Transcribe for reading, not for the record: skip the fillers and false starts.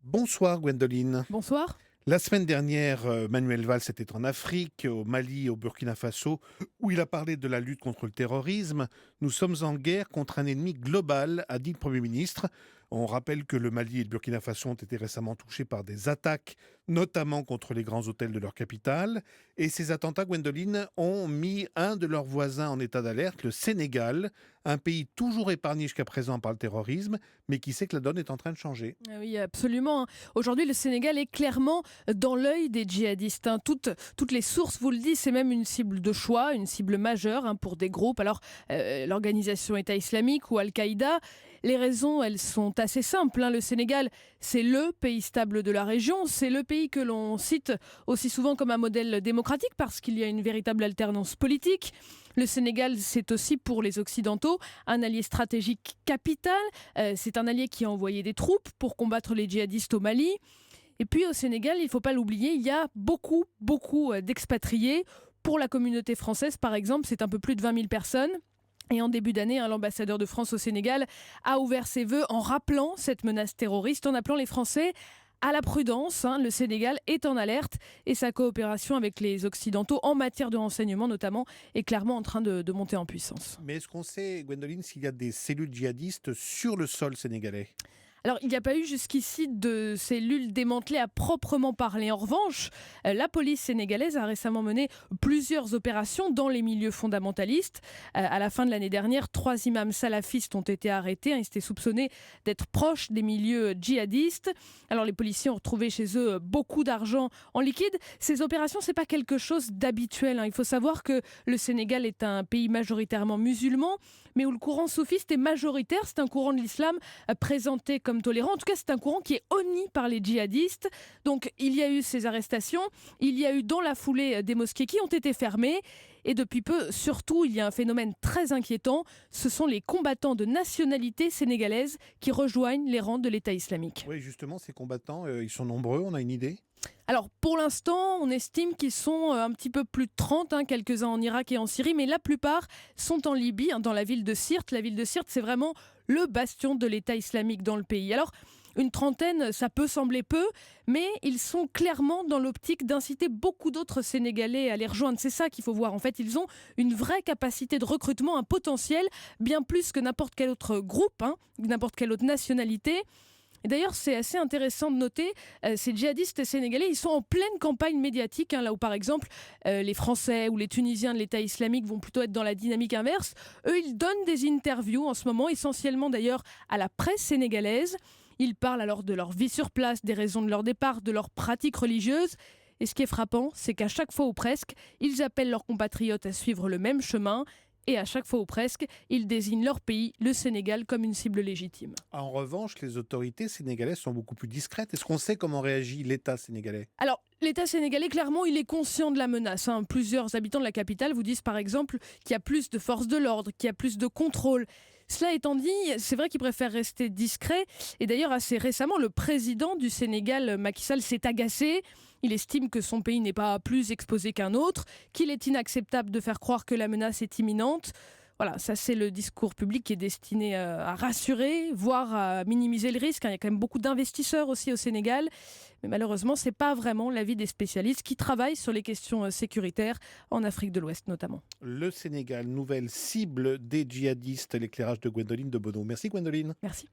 Bonsoir Gwendoline. Bonsoir. La semaine dernière, Manuel Valls était en Afrique, au Mali, au Burkina Faso, où il a parlé de la lutte contre le terrorisme. Nous sommes en guerre contre un ennemi global, a dit le Premier ministre. On rappelle que le Mali et le Burkina Faso ont été récemment touchés par des attaques, notamment contre les grands hôtels de leur capitale. Et ces attentats, Gwendoline, ont mis un de leurs voisins en état d'alerte, le Sénégal, un pays toujours épargné jusqu'à présent par le terrorisme, mais qui sait que la donne est en train de changer. Ah oui, absolument. Aujourd'hui, le Sénégal est clairement dans l'œil des djihadistes. Toutes les sources vous le disent, c'est même une cible de choix, une cible majeure pour des groupes. Alors, l'organisation État islamique ou Al-Qaïda, les raisons, elles sont assez simples. Le Sénégal, c'est le pays stable de la région. C'est le pays que l'on cite aussi souvent comme un modèle démocratique parce qu'il y a une véritable alternance politique. Le Sénégal, c'est aussi pour les Occidentaux un allié stratégique capital. C'est un allié qui a envoyé des troupes pour combattre les djihadistes au Mali. Et puis au Sénégal, il ne faut pas l'oublier, il y a beaucoup d'expatriés. Pour la communauté française, par exemple, c'est un peu plus de 20 000 personnes. Et en début d'année, l'ambassadeur de France au Sénégal a ouvert ses vœux en rappelant cette menace terroriste, en appelant les Français à la prudence. Le Sénégal est en alerte et sa coopération avec les Occidentaux en matière de renseignement notamment est clairement en train de monter en puissance. Mais est-ce qu'on sait, Gwendoline, s'il y a des cellules djihadistes sur le sol sénégalais? Alors, il n'y a pas eu jusqu'ici de cellules démantelées à proprement parler. En revanche, la police sénégalaise a récemment mené plusieurs opérations dans les milieux fondamentalistes. À la fin de l'année dernière, 3 imams salafistes ont été arrêtés. Ils étaient soupçonnés d'être proches des milieux djihadistes. Alors, les policiers ont retrouvé chez eux beaucoup d'argent en liquide. Ces opérations, c'est pas quelque chose d'habituel. Il faut savoir que le Sénégal est un pays majoritairement musulman, mais où le courant soufiste est majoritaire. C'est un courant de l'islam présenté comme tolérant. En tout cas, c'est un courant qui est honni par les djihadistes. Donc, il y a eu ces arrestations. Il y a eu dans la foulée des mosquées qui ont été fermées. Et depuis peu, surtout, il y a un phénomène très inquiétant. Ce sont les combattants de nationalité sénégalaise qui rejoignent les rangs de l'État islamique. Oui, justement, ces combattants, ils sont nombreux, on a une idée? Alors, pour l'instant, on estime qu'ils sont un petit peu plus de 30, quelques-uns en Irak et en Syrie, mais la plupart sont en Libye, dans la ville de Sirte. La ville de Sirte, c'est vraiment le bastion de l'État islamique dans le pays. Alors, une trentaine, ça peut sembler peu, mais ils sont clairement dans l'optique d'inciter beaucoup d'autres Sénégalais à les rejoindre. C'est ça qu'il faut voir. En fait, ils ont une vraie capacité de recrutement, un potentiel, bien plus que n'importe quel autre groupe, n'importe quelle autre nationalité. Et d'ailleurs, c'est assez intéressant de noter, ces djihadistes sénégalais, ils sont en pleine campagne médiatique, là où par exemple les Français ou les Tunisiens de l'État islamique vont plutôt être dans la dynamique inverse. Eux, ils donnent des interviews en ce moment, essentiellement d'ailleurs à la presse sénégalaise. Ils parlent alors de leur vie sur place, des raisons de leur départ, de leurs pratiques religieuses. Et ce qui est frappant, c'est qu'à chaque fois ou presque, ils appellent leurs compatriotes à suivre le même chemin. Et à chaque fois ou presque, ils désignent leur pays, le Sénégal, comme une cible légitime. En revanche, les autorités sénégalaises sont beaucoup plus discrètes. Est-ce qu'on sait comment réagit l'État sénégalais? Alors, l'État sénégalais, clairement, il est conscient de la menace. Plusieurs habitants de la capitale vous disent par exemple qu'il y a plus de forces de l'ordre, qu'il y a plus de contrôle. Cela étant dit, c'est vrai qu'ils préfèrent rester discrets. Et d'ailleurs, assez récemment, le président du Sénégal, Macky Sall, s'est agacé. Il estime que son pays n'est pas plus exposé qu'un autre, qu'il est inacceptable de faire croire que la menace est imminente. Voilà, ça c'est le discours public qui est destiné à rassurer, voire à minimiser le risque. Il y a quand même beaucoup d'investisseurs aussi au Sénégal. Mais malheureusement, ce n'est pas vraiment l'avis des spécialistes qui travaillent sur les questions sécuritaires en Afrique de l'Ouest notamment. Le Sénégal, nouvelle cible des djihadistes, l'éclairage de Gwendoline de Bono. Merci Gwendoline. Merci.